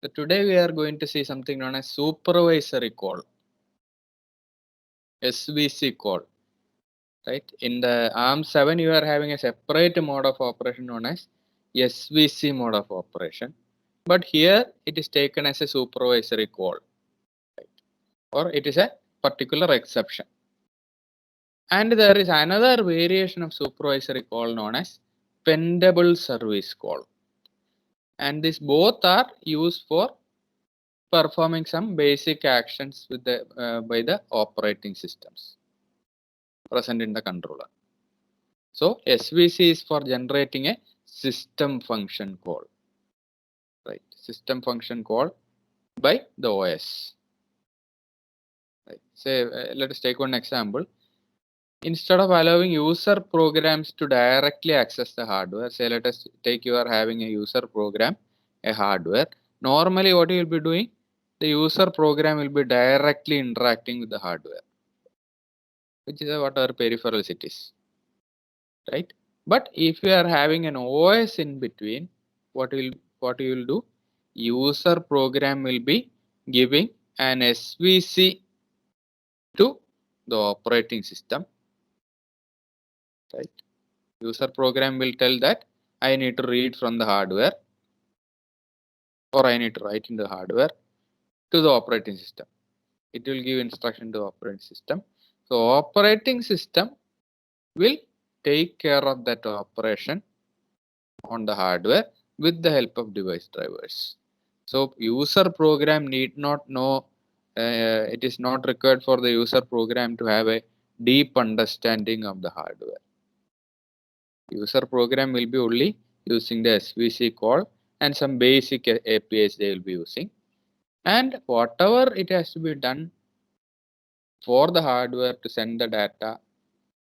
So today we are going to see something known as supervisory call, SVC call. Right? In the ARM7, you are having a separate mode of operation known as SVC mode of operation. But here it is taken as a supervisory call, right? Or it is a particular exception. And there is another variation of supervisory call known as pendable service call. And these both are used for performing some basic actions with the by the operating systems present in the controller. So SVC is for generating a system function call, right? System function call by the OS. Right. Say, let us take one example. Instead of allowing user programs to directly access the hardware, say let us take you are having a user program, a hardware. Normally what you will be doing, the user program will be directly interacting with the hardware, which is whatever peripherals it is, right? But if you are having an OS in between, what you will do? User program will be giving an SVC to the operating system, right? User program will tell that I need to read from the hardware or I need to write in the hardware to the operating system. It will give instruction to the operating system. So operating system will take care of that operation on the hardware with the help of device drivers. So user program need not know, it is not required for the user program to have a deep understanding of the hardware. User program will be only using the SVC call and some basic APIs they will be using. And whatever it has to be done for the hardware to send the data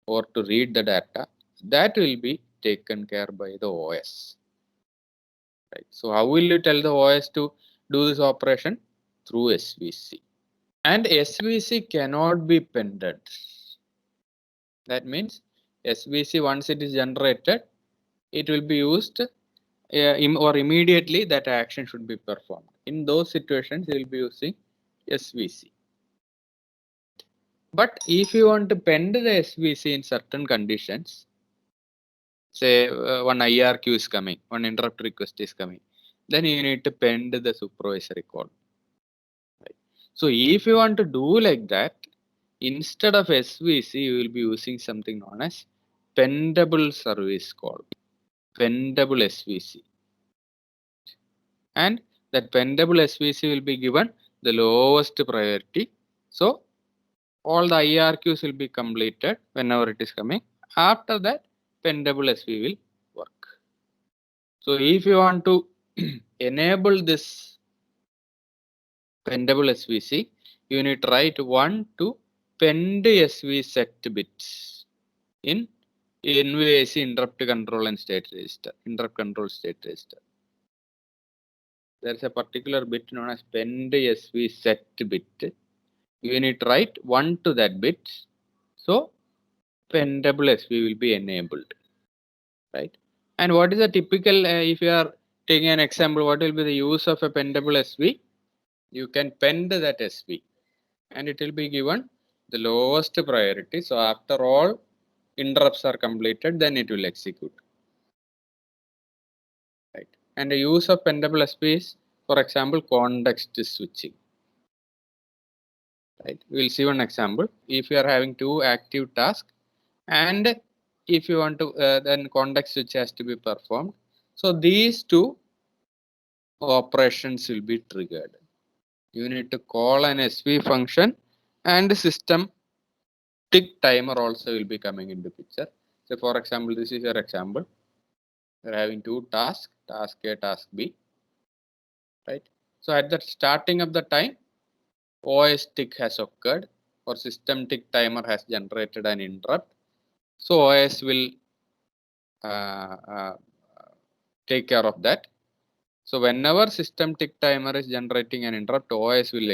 or to read the data, that will be taken care by the OS. Right. So how will you tell the OS to do this operation? Through SVC. And SVC cannot be pended. That means SVC once it is generated, it will be used or immediately that action should be performed. In those situations, you will be using SVC. But if you want to pend the SVC in certain conditions, say one IRQ is coming, one interrupt request is coming, then you need to pend the supervisory call. Right. So if you want to do like that, instead of SVC, you will be using something known as pendable service call, pendable SVC. And that pendable SVC will be given the lowest priority. So all the IRQs will be completed whenever it is coming. After that, pendable SV will work. So if you want to enable this pendable SVC, you need to write 1 to pend SV set bits in NVIC interrupt control and state register, interrupt control state register. There is a particular bit known as pend SV set bit. You need to write 1 to that bit. So pendable SV will be enabled, right? And what is the typical, if you are taking an example, what will be the use of a pendable SV? You can pend that SV and it will be given the lowest priority. So after all interrupts are completed, then it will execute, right? And the use of pendable SV is, for example, context switching, right? We will see one example. If you are having two active tasks and if you want to then context switch has to be performed. So these two operations will be triggered. You need to call an SV function and system tick timer also will be coming into picture. So for example, this is your example. You are having two tasks, task A, task B, right? So at the starting of the time, OS tick has occurred or system tick timer has generated an interrupt. So OS will take care of that. So whenever system tick timer is generating an interrupt, OS will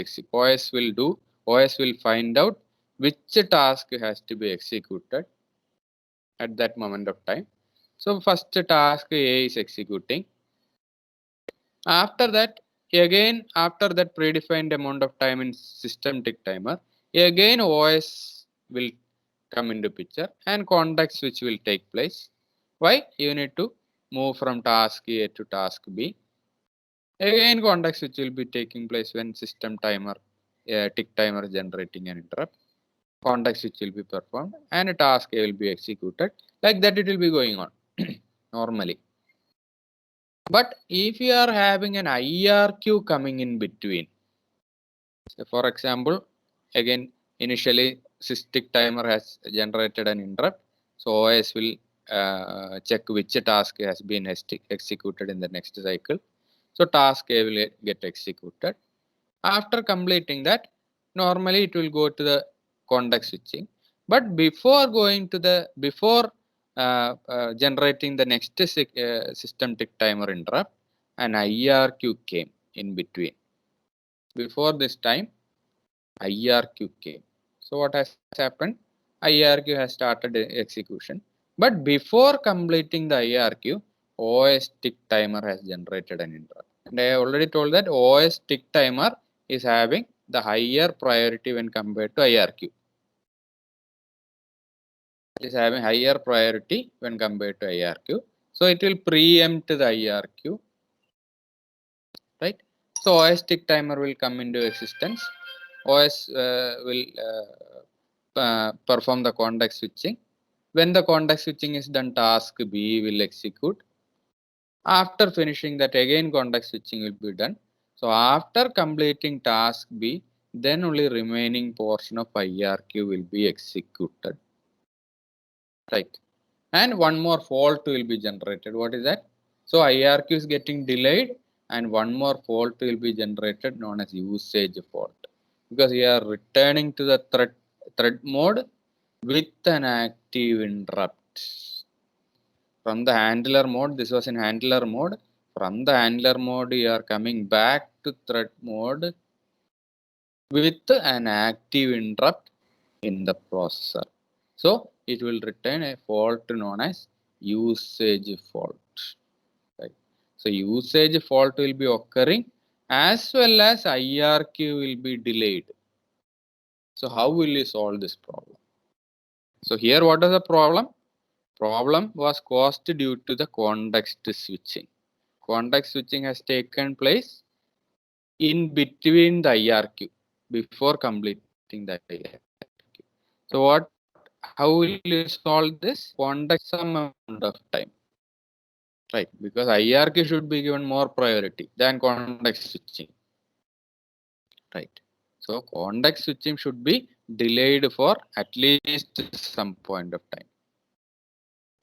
find out which task has to be executed at that moment of time. So first task A is executing. After that, again after that predefined amount of time in system tick timer, again OS will come into picture and context switch will take place. Why? You need to move from task A to task B. Again context switch will be taking place when system timer tick timer is generating an interrupt. Context switch will be performed and a task A will be executed. Like that it will be going on normally. But if you are having an IRQ coming in between, so for example, again initially tick timer has generated an interrupt, so OS will check which task has been executed in the next cycle. So task A will get executed. After completing that, normally it will go to the context switching. But before going to the generating the next system tick timer interrupt, an IRQ came in between. Before this time, IRQ came. So what has happened? IRQ has started execution. But before completing the IRQ, OS tick timer has generated an interrupt. And I already told that OS tick timer is having the higher priority when compared to IRQ. It is having higher priority when compared to IRQ. So it will preempt the IRQ, right? So OS tick timer will come into existence. OS will perform the context switching. When the context switching is done, task B will execute. After finishing that, again context switching will be done. So after completing task B, then only remaining portion of IRQ will be executed. Right. And one more fault will be generated. What is that? So IRQ is getting delayed and one more fault will be generated known as usage fault. Because we are returning to the thread mode with an active interrupt. From the handler mode, this was in handler mode. From the handler mode, you are coming back to thread mode with an active interrupt in the processor. So it will return a fault known as usage fault. Right. So usage fault will be occurring as well as IRQ will be delayed. So how will you solve this problem? So here what is the problem? Problem was caused due to the context switching. Context switching has taken place in between the IRQ before completing the IRQ. So how will you solve this? Context some amount of time. Right, because IRQ should be given more priority than context switching. Right. So context switching should be delayed for at least some point of time.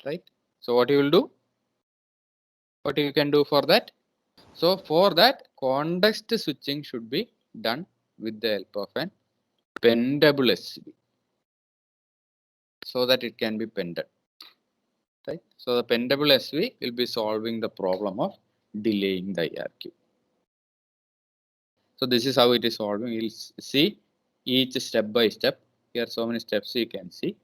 Right. So what you will do? What you can do for that? So for that, context switching should be done with the help of an pendable SB, so that it can be pended. Right. So the pendable SV will be solving the problem of delaying the IRQ. So this is how it is solving. We'll see each step by step. Here so many steps you can see.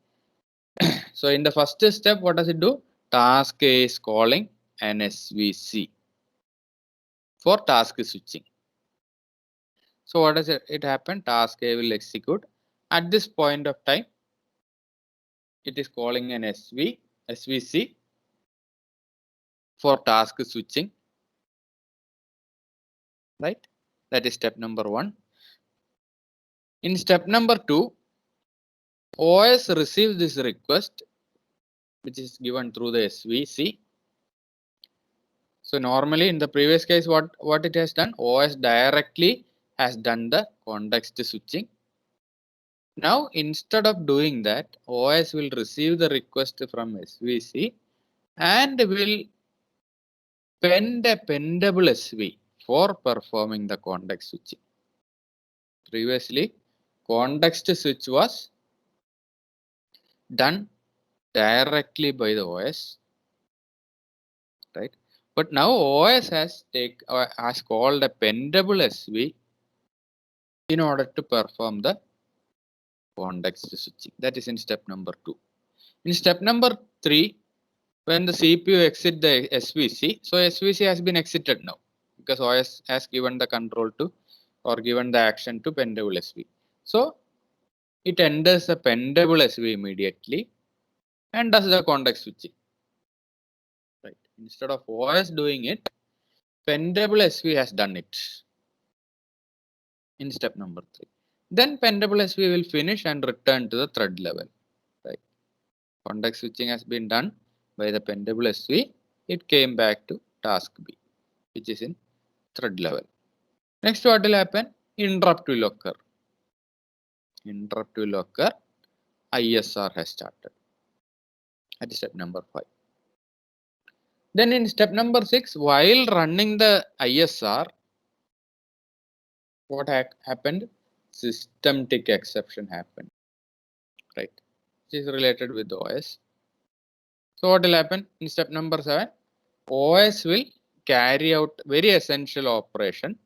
So in the first step, what does it do? Task A is calling an SVC for task switching. So what does it happen? Task A will execute. At this point of time, it is calling an SVC for task switching. Right? That is step number 1. In step number 2, OS receives this request, which is given through the SVC. So normally in the previous case, what it has done? OS directly has done the context switching. Now instead of doing that, OS will receive the request from SVC and will pend a pendable SV for performing the context switching. Previously, context switch was done directly by the OS, right? But now OS has called a pendable SV in order to perform the context switching. That is in step number 2. In step number 3, when the CPU exit the SVC, so SVC has been exited now. because OS has given the control to or given the action to pendable SV. So it enters the pendable SV immediately and does the context switching. Right. Instead of OS doing it, pendable SV has done it in step number 3. Then pendable SV will finish and return to the thread level. Right. Context switching has been done by the pendable SV. It came back to task B, which is in thread level. Next, what will happen? Interrupt will occur. Interrupt will occur. ISR has started. That is step number 5. Then in step number 6, while running the ISR, what happened? System tick exception happened. Right. Which is related with the OS. So what will happen in step number 7? OS will carry out very essential operation.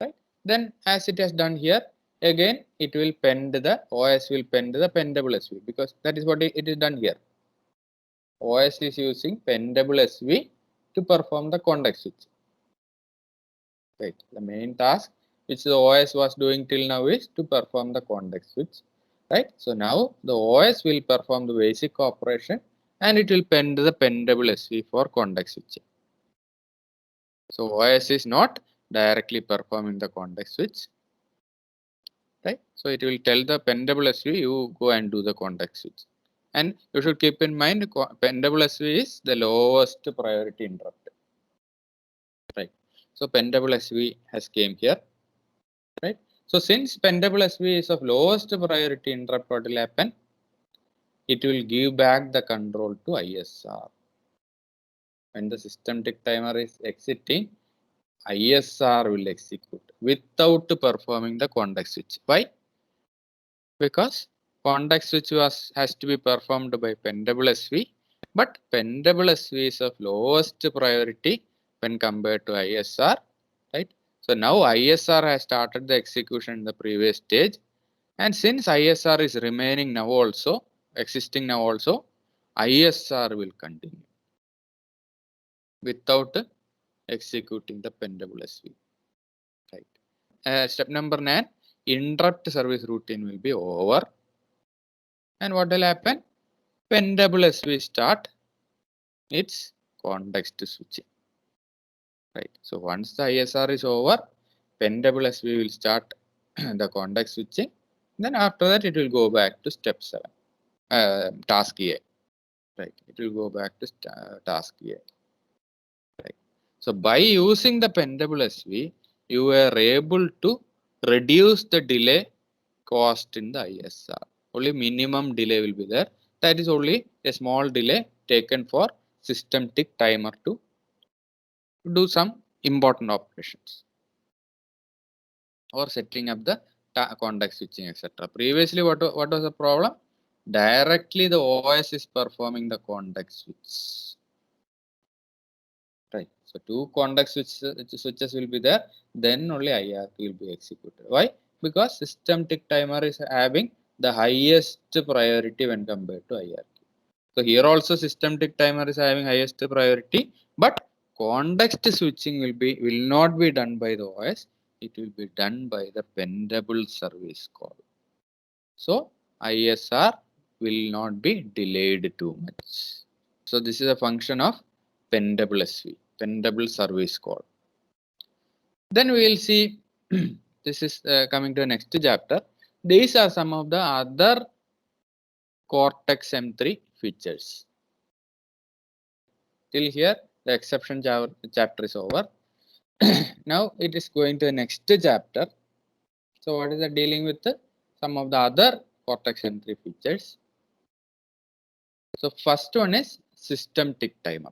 Right. Then as it has done here, again it will pend the OS will pend the pendable SV because that is what it is done here. OS is using pendable SV to perform the context switch. Right. The main task which the OS was doing till now is to perform the context switch. Right. So now the OS will perform the basic operation and it will pend the pendable SV for context switching. So OS is not directly performing the context switch. Right. So it will tell the pendable SV you go and do the context switch. And you should keep in mind pendable SV is the lowest priority interrupt. Right. So pendable SV has came here. Right. So since pendable SV is of lowest priority interrupt, what will happen? It will give back the control to ISR. When the system tick timer is exiting, ISR will execute without performing the context switch. Why? Because context switch has to be performed by pendable SV, but pendable SV is of lowest priority when compared to ISR. Right. So now ISR has started the execution in the previous stage, and since ISR is remaining now also, existing now also, ISR will continue without executing the pendable SV. Right. Step number 9, interrupt service routine will be over. And what will happen? Pendable SV start its context switching. Right. So once the ISR is over, pendable SV will start the context switching. Then after that, it will go back to step 7, task A. Right. It will go back to task A. Right. So by using the pendable SV, you were able to reduce the delay cost in the ISR. Only minimum delay will be there. That is only a small delay taken for system tick timer to do some important operations or setting up the context switching, etc. Previously, what was the problem? Directly the OS is performing the context switch. Right. So two context switches will be there. Then only IRQ will be executed. Why? Because system tick timer is having the highest priority when compared to IRQ. So here also system tick timer is having highest priority, but context switching will not be done by the OS. It will be done by the pendable service call. So ISR will not be delayed too much. So this is a function of pendable SV, pendable service call. Then we will see, this is coming to the next chapter. These are some of the other Cortex M3 features. Till here, the exception chapter is over. Now it is going to the next chapter. So what is the dealing with some of the other Cortex M3 features? So first one is system tick timer.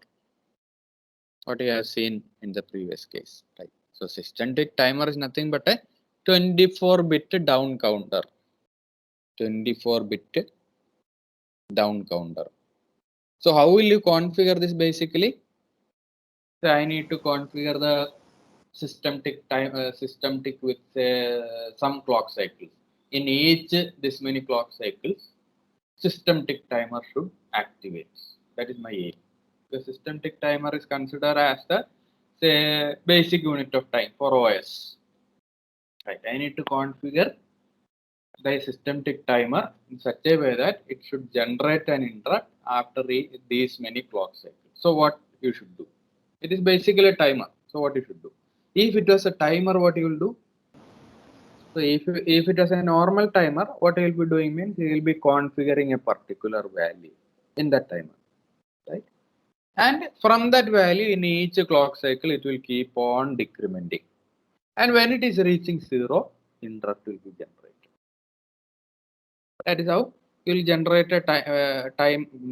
What you have seen in the previous case, right? So system tick timer is nothing but a 24-bit down counter. 24-bit down counter. So how will you configure this basically? So I need to configure the system tick with some clock cycles. In each this many clock cycles, system tick timer should activate. That is my aim. The system tick timer is considered as the say basic unit of time for OS. Right, I need to configure the systematic timer in such a way that it should generate an interrupt after these many clock cycles. So what you should do? It is basically a timer. So what you should do? If it was a timer, what you will do? So if it was a normal timer, what you will be doing means you will be configuring a particular value in that timer, right? And from that value in each clock cycle, it will keep on decrementing. And when it is reaching 0, interrupt will be generated. That is how you will generate a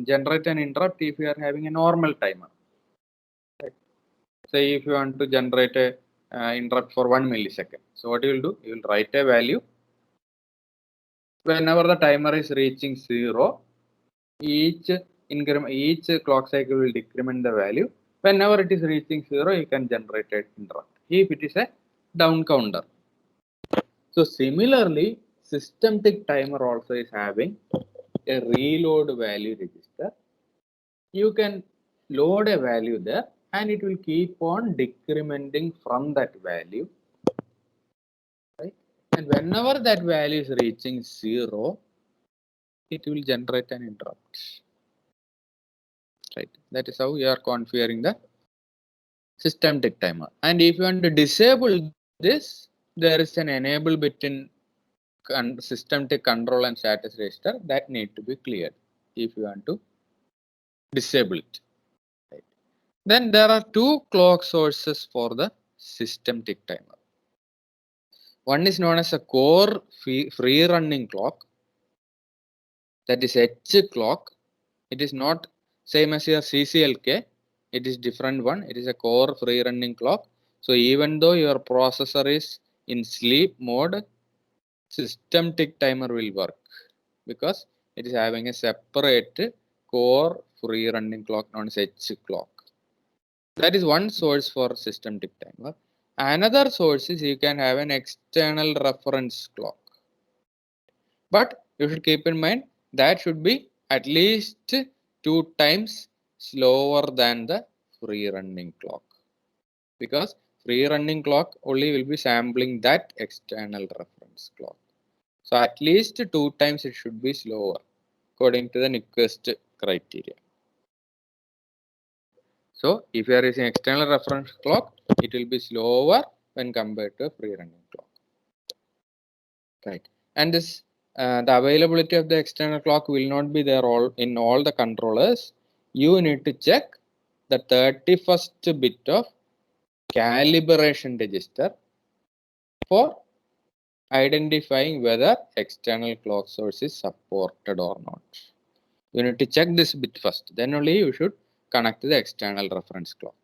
generate an interrupt if you are having a normal timer. Right? Say if you want to generate a interrupt for 1 millisecond. So what you will do? You will write a value. Whenever the timer is reaching 0, each clock cycle will decrement the value. Whenever it is reaching 0, you can generate an interrupt. If it is a down counter. So similarly, systematic timer also is having a reload value register. You can load a value there and it will keep on decrementing from that value, right? And whenever that value is reaching 0, it will generate an interrupt, right? That is how you are configuring the systematic timer. And if you want to disable this, there is an enable bit in systematic control and status register that need to be cleared if you want to disable it. Right. Then there are two clock sources for the systematic timer. One is known as a core free running clock, that is H clock. It is not same as your CCLK, it is different one. It is a core free running clock. So even though your processor is in sleep mode, systematic timer will work because it is having a separate core free running clock known as H clock. That is one source for systematic timer. Another source is you can have an external reference clock. But you should keep in mind that should be at least 2 times slower than the free running clock, because free running clock only will be sampling that external reference clock. So at least 2 times it should be slower according to the Nyquist criteria. So if you are using external reference clock, it will be slower when compared to a free running clock. Right. And this the availability of the external clock will not be there in all the controllers. You need to check the 31st bit of calibration register for identifying whether external clock source is supported or not. You need to check this bit first, then only you should connect to the external reference clock.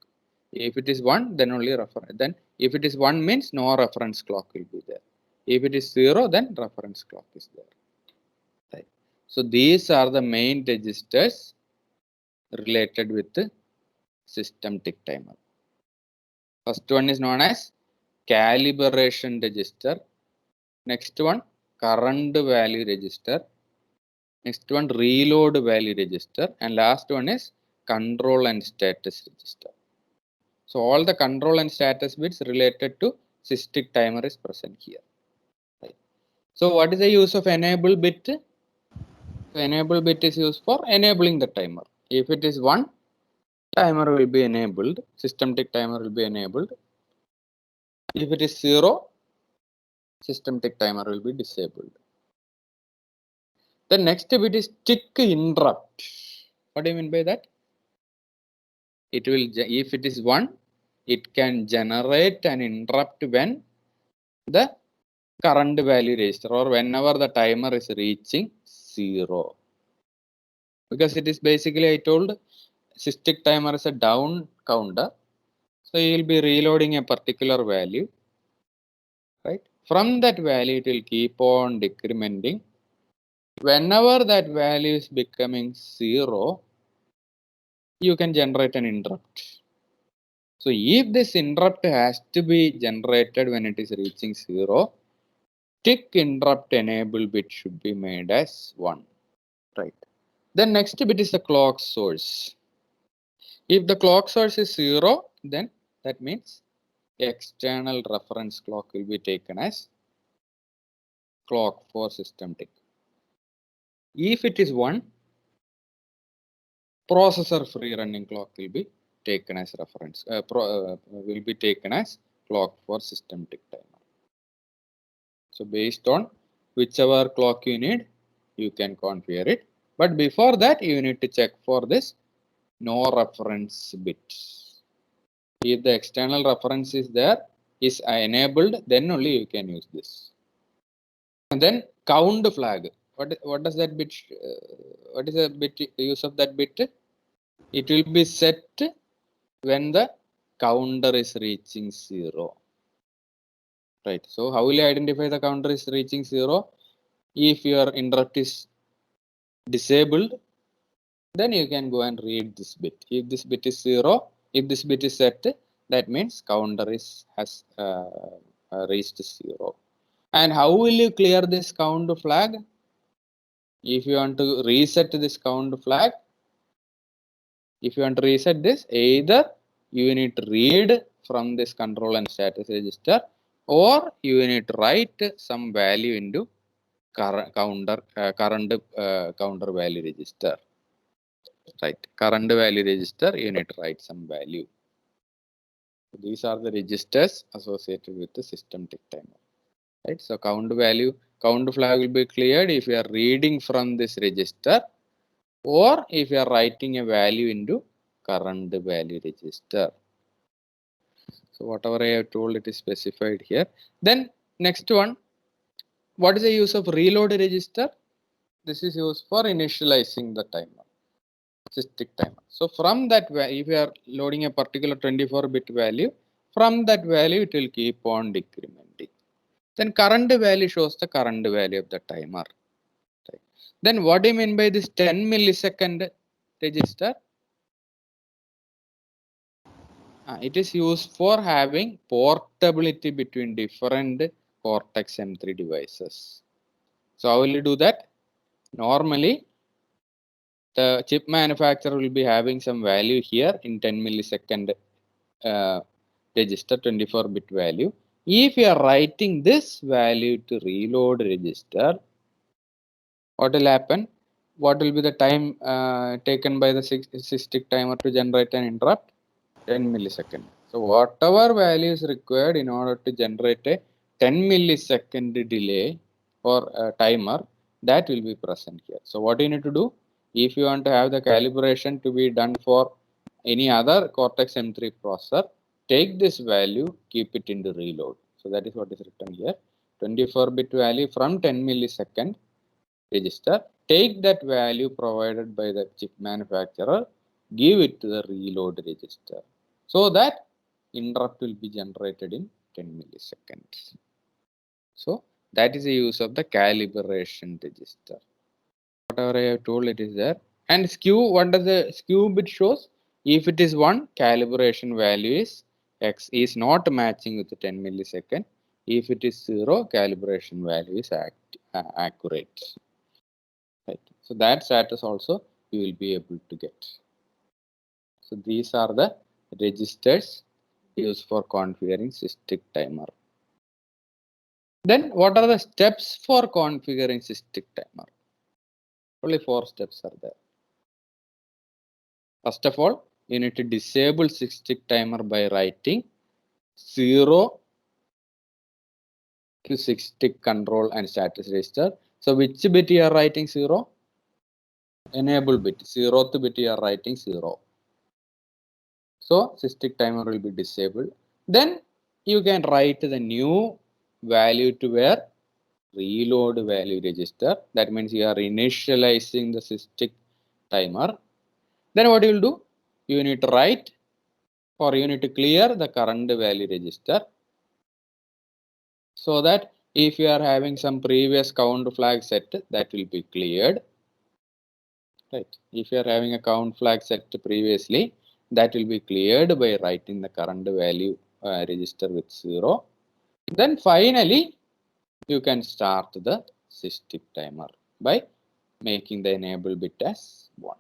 If it is 1, then only reference. Then if it is 1 means no reference clock will be there. If it is 0, then reference clock is there. Right. So these are the main registers related with the systematic timer. First one is known as calibration register. Next one, current value register. Next one, reload value register. And last one is control and status register. So all the control and status bits related to systematic timer is present here. Right. So what is the use of enable bit? So enable bit is used for enabling the timer. If it is 1, timer will be enabled, systematic timer will be enabled. If it is 0, systematic timer will be disabled. The next bit is tick interrupt. What do you mean by that? It will, if it is 1, it can generate an interrupt when the current value register or whenever the timer is reaching 0. Because it is basically, I told, systematic timer is a down counter. So you will be reloading a particular value, right? From that value, it will keep on decrementing. Whenever that value is becoming 0, you can generate an interrupt. So if this interrupt has to be generated when it is reaching 0, tick interrupt enable bit should be made as 1, right? Then next bit is the clock source. If the clock source is 0, then That means external reference clock will be taken as clock for system tick. If it is 1, processor free running clock will be taken as reference, will be taken as clock for system tick timer. So based on whichever clock you need, you can configure it. But before that, you need to check for this no reference bit. If the external reference is there, is enabled, then only you can use this. And then count flag. What does that bit? What is the bit use of that bit? It will be set when the counter is reaching 0. Right. So how will you identify the counter is reaching 0? If your interrupt is disabled, then you can go and read this bit. If this bit is 0, if this bit is set, that means counter has reached 0. And how will you clear this count flag? If you want to reset this count flag, if you want to reset this, either you need to read from this control and status register, or you need to write some value into current counter value register. Right, current value register, you need to write some value. These are the registers associated with the system tick timer. Right, so count flag will be cleared if you are reading from this register, or if you are writing a value into current value register. So whatever I have told, it is specified here. Then next one, what is the use of reload register? This is used for initializing the timer, tick timer. So from that, if you are loading a particular 24-bit value, from that value it will keep on decrementing. Then current value shows the current value of the timer. Right. Then what do you mean by this 10 millisecond register? It is used for having portability between different Cortex M3 devices. So how will you do that? Normally, the chip manufacturer will be having some value here in 10 millisecond register, 24-bit value. If you are writing this value to reload register, what will happen? What will be the time taken by the SysTick timer to generate an interrupt? 10 millisecond. So whatever value is required in order to generate a 10 millisecond delay or timer, that will be present here. So what you need to do, if you want to have the calibration to be done for any other Cortex M3 processor, take this value, keep it into reload. So that is what is written here. 24-bit value from 10 millisecond register, take that value provided by the chip manufacturer, give it to the reload register, so that interrupt will be generated in 10 milliseconds. So that is the use of the calibration register. Whatever I have told, it is there. And skew, what does the skew bit shows? If it is 1, calibration value is X is not matching with the 10 millisecond. If it is 0, calibration value is accurate. Right. So that status also you will be able to get. So these are the registers used for configuring SysTick timer. Then what are the steps for configuring SysTick timer? Only 4 steps are there. First of all, you need to disable SysTick timer by writing 0 to SysTick control and status register. So which bit you are writing 0? Enable bit. 0th bit you are writing 0. So SysTick timer will be disabled. Then you can write the new value to where? Reload value register. That means you are initializing the SysTick timer. Then what you will do? You need to write, or you need to clear the current value register, so that if you are having some previous count flag set, that will be cleared. Right. If you are having a count flag set previously, that will be cleared by writing the current value register with 0. Then finally, you can start the SysTick timer by making the enable bit as 1.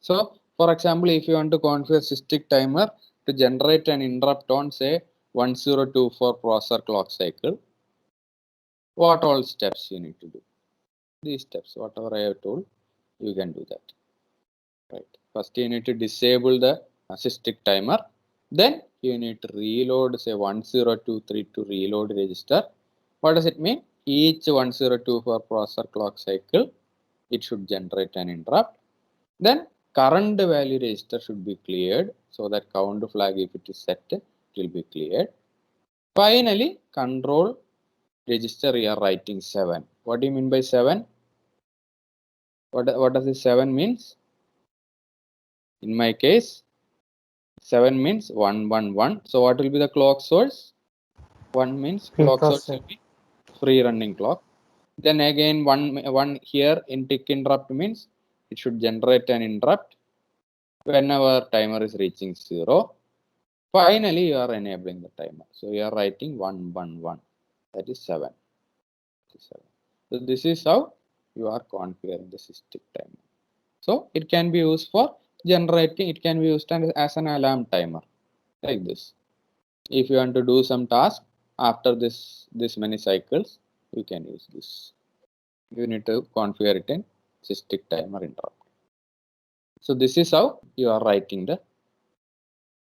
So for example, if you want to configure SysTick timer, to generate an interrupt on say 1024 processor clock cycle, what all steps you need to do? These steps, whatever I have told, you can do that. Right. First you need to disable the SysTick timer. Then you need to reload say 1023 to reload register. What does it mean? Each 1024 processor clock cycle, it should generate an interrupt. Then current value register should be cleared so that count flag, if it is set, it will be cleared. Finally, control register you are writing 7. What do you mean by 7? What does this 7 means? In my case, 7 means 111. So what will be the clock source? 1 means clock source will be free running clock. Then again 1 here in tick interrupt means it should generate an interrupt whenever timer is reaching 0. Finally, you are enabling the timer. So you are writing 111. That is 7. So this is how you are configuring the SysTick timer. So it can be used for generating. It can be used as an alarm timer, like this. If you want to do some task after this many cycles, you can use this. You need to configure it in SysTick timer interrupt. So this is how you are writing the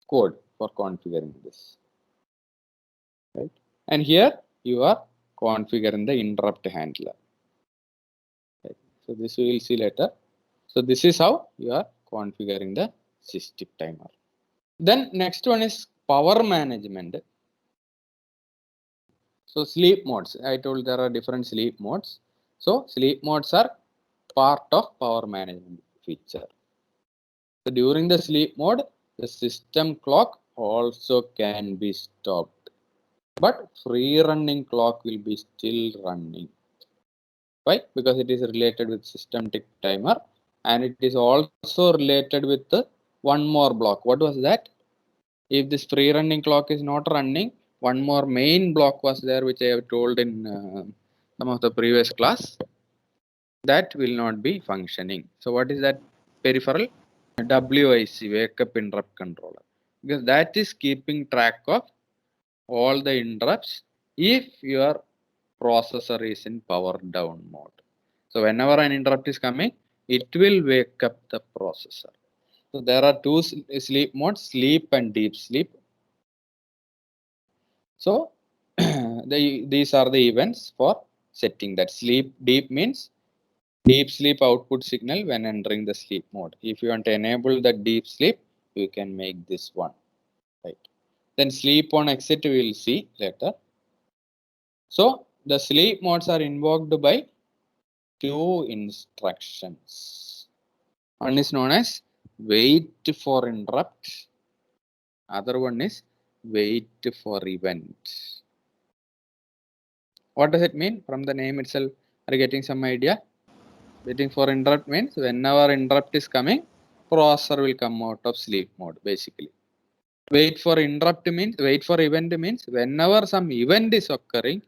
code for configuring this. Right? And here you are configuring the interrupt handler. Right? So this we will see later. So this is how you are configuring the SysTick timer. Then next one is power management. So sleep modes. I told there are different sleep modes. So sleep modes are part of power management feature. So during the sleep mode, the system clock also can be stopped, but free running clock will be still running. Why? Because it is related with system tick timer, and it is also related with the one more block. What was that? If this free running clock is not running, one more main block was there, which I have told in some of the previous class. That will not be functioning. So what is that peripheral? WIC, wake up interrupt controller, because that is keeping track of all the interrupts if your processor is in power down mode. So whenever an interrupt is coming, it will wake up the processor. So there are two sleep modes, sleep and deep sleep. So these are the events for setting that. Sleep deep means deep sleep output signal when entering the sleep mode. If you want to enable the deep sleep, you can make this one. Right. Then sleep on exit we will see later. So the sleep modes are invoked by two instructions. One is known as wait for interrupt. Other one is wait for event. What does it mean? From the name itself, are you getting some idea? Waiting for interrupt means whenever interrupt is coming, processor will come out of sleep mode basically. Wait for interrupt means, wait for event means whenever some event is occurring,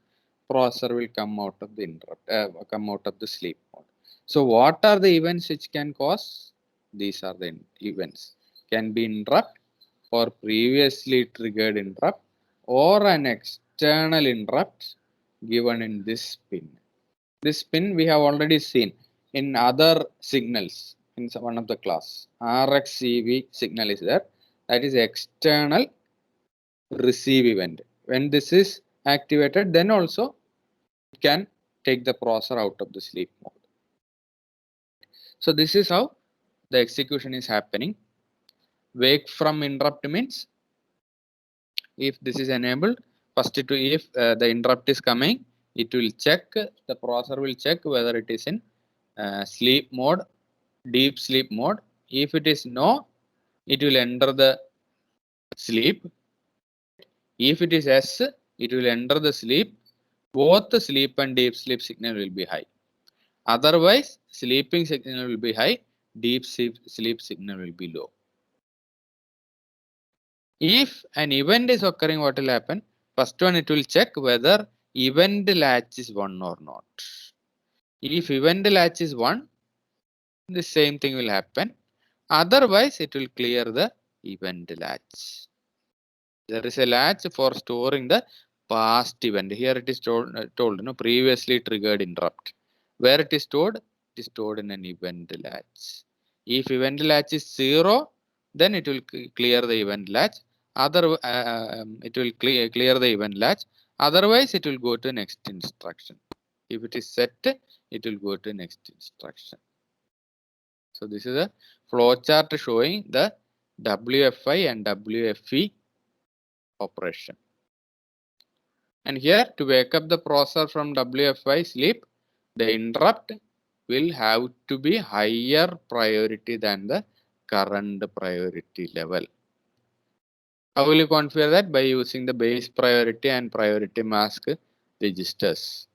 processor will come out of the interrupt, come out of the sleep mode. So what are the events which can cause? These are the events. Can be interrupt for previously triggered interrupt or an external interrupt given in this pin. This pin we have already seen in other signals in one of the class. RxEV signal is there. That is external receive event. When this is activated, then also it can take the processor out of the sleep mode. So this is how the execution is happening. Wake from interrupt means if this is enabled, first if the interrupt is coming, it will check, the processor will check whether it is in sleep mode, deep sleep mode. If it is no, it will enter the sleep. If it is yes, it will enter the sleep. Both the sleep and deep sleep signal will be high. Otherwise, sleeping signal will be high, deep sleep signal will be low. If an event is occurring, what will happen? First one, it will check whether event latch is 1 or not. If event latch is 1, the same thing will happen. Otherwise, it will clear the event latch. There is a latch for storing the past event. Here it is told previously triggered interrupt. Where it is stored? It is stored in an event latch. If event latch is 0, then it will clear the event latch. It will clear the event latch. Otherwise, it will go to next instruction. If it is set, it will go to next instruction. So this is a flowchart showing the WFI and WFE operation. And here, to wake up the processor from WFI sleep, the interrupt will have to be higher priority than the current priority level. How will you configure that? By using the base priority and priority mask registers.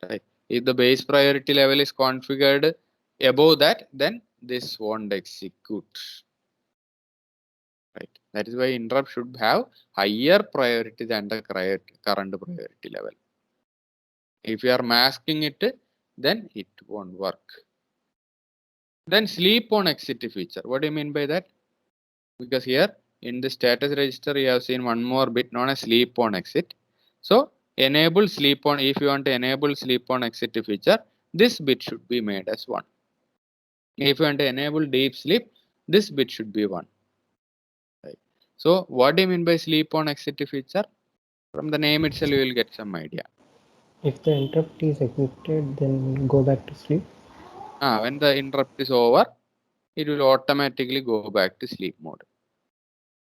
Right. If the base priority level is configured above that, then this won't execute. Right. That is why interrupt should have higher priority than the current priority level. If you are masking it, then it won't work. Then sleep on exit feature. What do you mean by that? Because here in the status register, you have seen one more bit known as sleep on exit. So enable sleep on, if you want to enable sleep on exit feature, this bit should be made as 1. If you want to enable deep sleep, this bit should be 1. Right. So what do you mean by sleep on exit feature? From the name itself, you will get some idea. If the interrupt is executed, then go back to sleep. When the interrupt is over, it will automatically go back to sleep mode.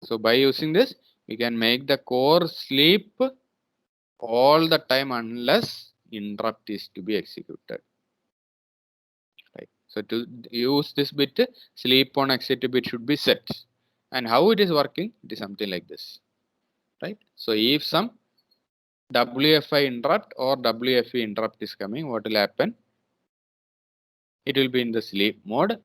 So by using this, we can make the core sleep all the time unless interrupt is to be executed. Right. So to use this bit, sleep on exit bit should be set. And how it is working? It is something like this. Right. So if some WFI interrupt or WFE interrupt is coming, what will happen? It will be in the sleep mode.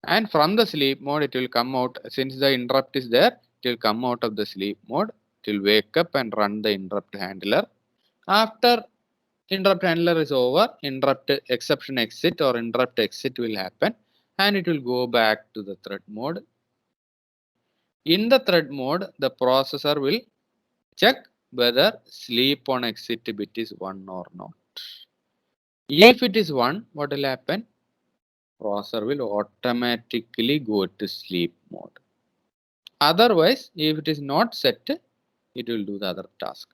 And from the sleep mode, it will come out. Since the interrupt is there, it will come out of the sleep mode. It will wake up and run the interrupt handler. After interrupt handler is over, interrupt exception exit or interrupt exit will happen and it will go back to the thread mode. In the thread mode, the processor will check whether sleep on exit bit is 1 or not. If it is 1, what will happen? Processor will automatically go to sleep mode. Otherwise, if it is not set, it will do the other task.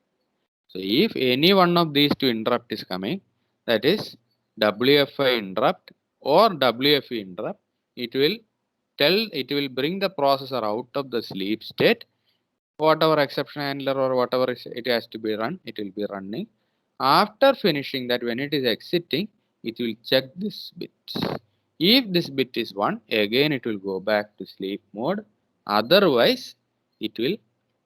So if any one of these two interrupt is coming, that is WFI interrupt or WFE interrupt, it will bring the processor out of the sleep state. Whatever exception handler or whatever it has to be run, it will be running. After finishing that, when it is exiting, it will check this bit. If this bit is 1, again it will go back to sleep mode. Otherwise, it will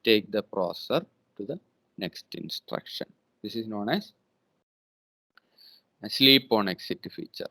take the processor to the next instruction. This is known as a sleep on exit feature.